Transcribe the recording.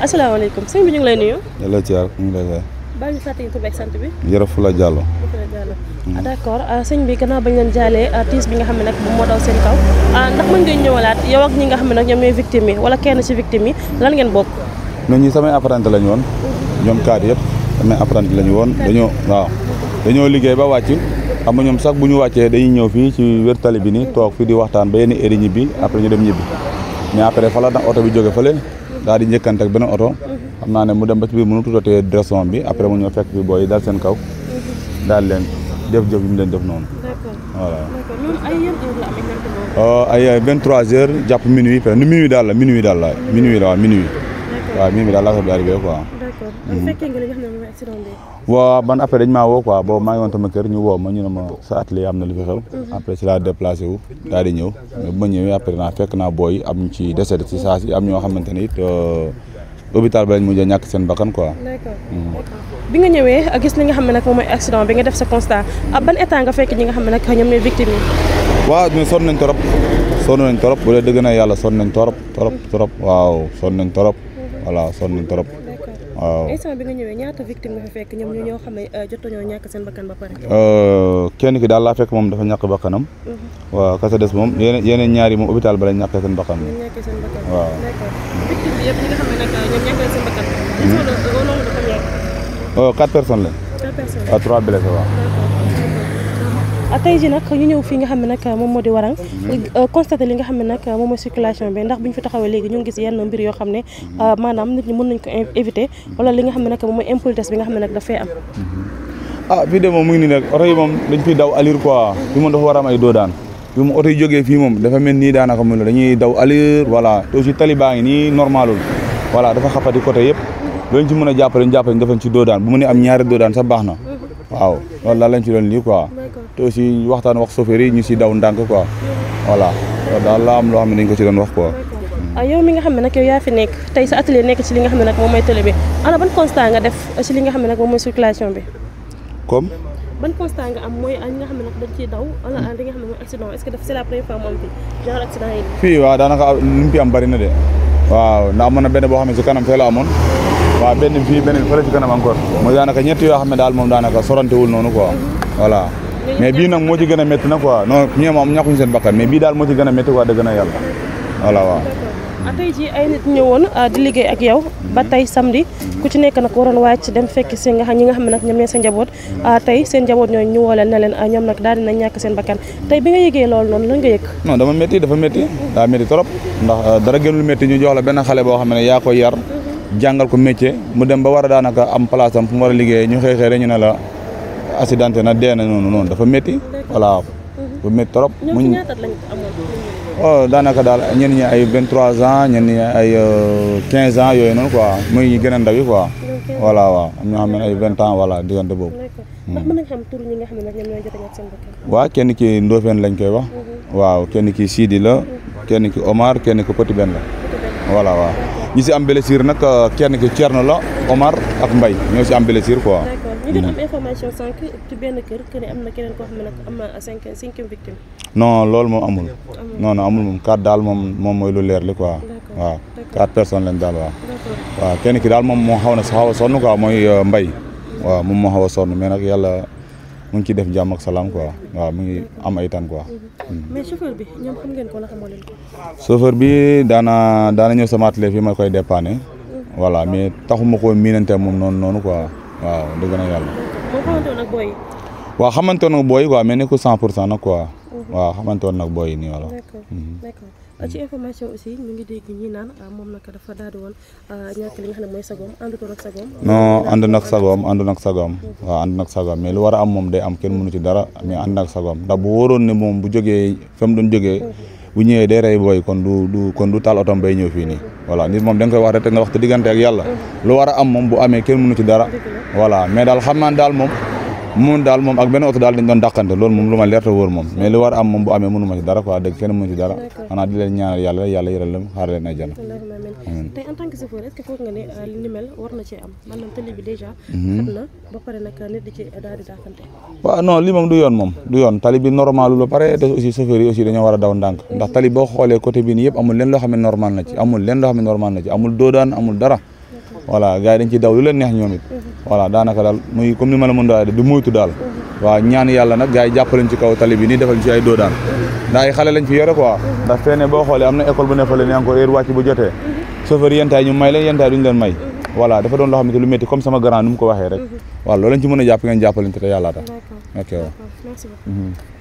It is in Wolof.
asalaamaaleykum sëñ bi ñu ngi lay nuyu. yàlla ci yàlla ñu ngi lay baa ñu fàttali tur beeg sant bi. Yoro Fula Diallo. d'accord sëñ bi gannaaw bañ leen jaalee tiis bi nga xam ne nag moo daw seen kaw ndax mën nga ñëwalaat yow ak ñi nga xam ne nag ñoom ñooy victime yi wala kenn ci victime yi lan ngeen bokk. ñun ñi samay apprenti lañu woon ñoom kaat yëpp samay apprenti lañu woon dañoo liggéey ba wàcc xam nga ñoom sax bu ñu wàccee dañuy ñëw fii ci wér tali bi nii toog fii di waxtaan ba yenn heure yi ñibbi après ñu dem ñibbi mais après fa la oto bi jóge fële daal di njëkkante ak beneen oto xam naa ne mu dem ba ci biir mënu tutatee direction bi après mu ñëw fekk fi booy dal seen kaw daal leen jëf-jëf yi mu leen def noonu. voilà. ay 23 heures jàpp minuit peut être minuit daal la minuit daal la waaw minuit daal la ko bi arrivé quoi. waaw man après dañ maa woo quoi boobu maa ngi woon sama kër ñu woo ma ñu ne ma sa atelier am na lu fi xew après si laa déplacé wu daal di ñëw mais bu ma ñëwee après fekk naa booy am ci décédé ci saa si am ñoo xamante ne it hôpital ba lañ mujj a ñàkk seen bakkan quoi. bi nga ñëwee gis li nga xam ne nag moom mooy accident bi nga def sa constat ban état nga fekk ñi nga xam ne nag ñoom ñooy victime yi. waaw mais sonn nañ torop bu dee dëgg na yàlla sonn nañ torop waaw sonn nañ torop voilà sonn nañ torop waaw. instant bi nga ñëwee ñaata victime nga fa fekk ñoom ñoo xam ne jot nañoo ñàkk seen bakkan ba pare. kenn ki daal laa fekk moom dafa ñàkk bakkanam. waaw kasa des moom yeneen ñaari moom hôpital ba lañ ñàkkee seen bakkan. waaw. victime bi yëpp ñi nga xam ne nag ñoom ñàkk seen bakkan. quatre personnes lañ. 3 blessés waaw. tey jii nag ñu ñëw fii nga xam ne nag moom moo di Warang constaté li nga xam ne nag moom mooy circulation bi ndax bu ñu fi taxawee léegi ñu ngi gis yenn mbir yoo xam ne maanaam nit ñi mën nañ ko éviter wala li nga xam ne nag moom mooy impolitesse bi nga xam ne nag dafay am. fii de moom mu ngi nii nag oto yi moom dañ fiy daw allure quoi fii moom dafa war a am ay doodaan fii moom oto yi jógee fii moom dafa mel nii daanaka mu dañuy daw allure voilà te aussi tali baa ngi nii normalul voilà dafa xapati côté yëpp loolu ci mën a jàppale ñu jàppale ñu defañ ci doodaan bu mu ne am ñaari doodaan sax baax na waaw loolu daal lañ ci doon lii quoi te aussi waxtaan wax chauffeur yi ñu si daw ndànk quoi voilà loolu daal la am loo xam ne dañ ko ci doon wax quoi. yow mi nga xam ne nag yow yaa fi nekk tey sa atelier nekk ci li nga xam ne nag moom mooy télé bi ana ban constat nga def ci li nga xam ne nag moom mooy circulation bi. comme. ban constat nga am mooy ñi nga xam ne nag dañ ciy daw wala li nga xam ne mooy accident est-ce que c'est la première fois mu am fi genre accident yi. fii waaw daanaka li mu fi am bari na de waaw ndax amoon na benn boo xam ne ci kanam fee la amoon. waaw benn fii beneen fële ci kanam encore mooy daanaka ñett yoo xam ne daal moom daanaka sorantewul noonu quoi voilà mais bii nag moo ci gën a métti na quoi non ñee moom ñàkkuñu seen bakkan mais bii daal moo ci gën a métti quoi dëgg na yàlla voilà waaw. tey jii ay nit ñëwoon di liggéey ak yow ba tey samedi ku ci nekk nag waroon wàcc dem fekk si ñi nga xam ne nag ñoom ñooy sa njaboot tey seen njaboot ñooñu ñu woo leen ne leen ñoom nag daal dinañ ñàkk seen bakkan tey bi nga yëgee loolu noonu lan nga yëg. non dafa métti daa métti trop ndax dara gënul métti ñu jox la benn xale boo xam ne yaa ko yar jàngal ko métier mu dem ba war a daanaka am place am fu mu war a liggéey ñu xëy rek ñu ne la accidenté na dee na noonu dafa métti voilà dafa métti trop. ñoom ci ñaata lañ amoon. daanaka daal ñenn ñi ay 23 ans ñenn ñi ay 15 ans yooyu noonu quoi muy gën a ndaw yi quoi. voilà waaw am ñoo xam ne ay 20 ans voilà diggante boobu. ndax mën nañ xam tur ñi nga xam ne nag ñoom ñooy jot a ñàkk seen bakkan. waaw kenn ki Ndofène lañ koy wax. waaw kenn ki Sidi la. kenn ki Omar kenn ki Petit Ben la. voilà waaw. ñi si am blessure nag kenn ki Thierno la Omar ak Mbaye ñoo si am blessure quoi. d'accord ñu jot am information sànq ci benn kër que ne am na keneen koo xam ne nag am na cinquième victime. non loolu moom amul. non amul moom 4 daal moom mooy lu leer li quoi. waaw 4 personnes lañ daal waaw. waaw kenn ki daal moom moo xaw a sonn quoi mooy Mbaye. waaw moom moo xaw a sonn mais nag yàlla mu ngi ciy def jàmm ak salaam quoi waaw mu ngi am ay tan quoi. mais chauffeur bi ñoom xam ngeen ko la xamoo leen ko. chauffeur bi daana ñëw sama atelier fii ma koy dépanner. voilà mais taxuma ko miinante moom noonu quoi waaw dëgg na yàlla. moo xamante woon ak booy yi. waaw xamante woon ak booy yi quoi mais nekkul 100% nag quoi. waaw xamante woon nag booy yi nii voilà. d'accord ci information aussi ñu ngi dégg ñi naan moom nag dafa daal di woon ñàkk li nga xam ne mooy sagoom àndutoon ak sagoom. non ànd nag sagoom waaw ànd nag sagoom mais lu war a am moom day am kenn mënu ci dara mais ànd nag sagoom ndax bu wóoroon ne moom bu jógee fa mu doon jógee bu ñëwee day rey booy kon du taal otom bay ñëw fii nii voilà nit moom da nga koy wax rek te nga wax te diggante ak yàlla lu war a am moom bu amee kenn mënu ci dara voilà mais daal xam naa daal moom ak benn oto daal dañ doon dàqante loolu moom lu ma leer te wóor moom mais lu war a am moom bu amee mënu ma ci dara quoi dëgg kenn mënu ci dara xanaa di leen ñaanal yàlla yëral leen xaar leen ay jana tey en tant que chauffeur est-ce que foog nga ne li ni mel war na cee am maanaam tali bi déjà xam na ba pare nag nit di ci daal di dàqante waaw non lii moom du yoon tali bi normal lu ba pare te aussi chauffeur yi aussi dañoo war a daw ndànk ndax tali boo xoolee côté bi nii yëpp amul leen loo xam ne normal na ci amul doodaan amul dara voilà gars yi dañ ciy daw lu leen neex ñoom it voilà daanaka daal muy comme ni ma la mën a di moytu daal waaw ñaan yàlla nag gars yi jàppalañ ci kaw tali bi nii defal ci ay doodaan ndax ay xale lañ fi yore quoi ndax fee ne boo xoolee am na école bu ne fa leen encore heure wàcc bu jotee chauffeur yentaay ñu may leen yentaay duñu leen may voilà dafa doon loo xamante lu métti comme sama grand nu mu ko waxee rek waaw loolu lañ ci mën a jàpp ngeen jàppalante te yàlla tax ok waaw merci beaucoup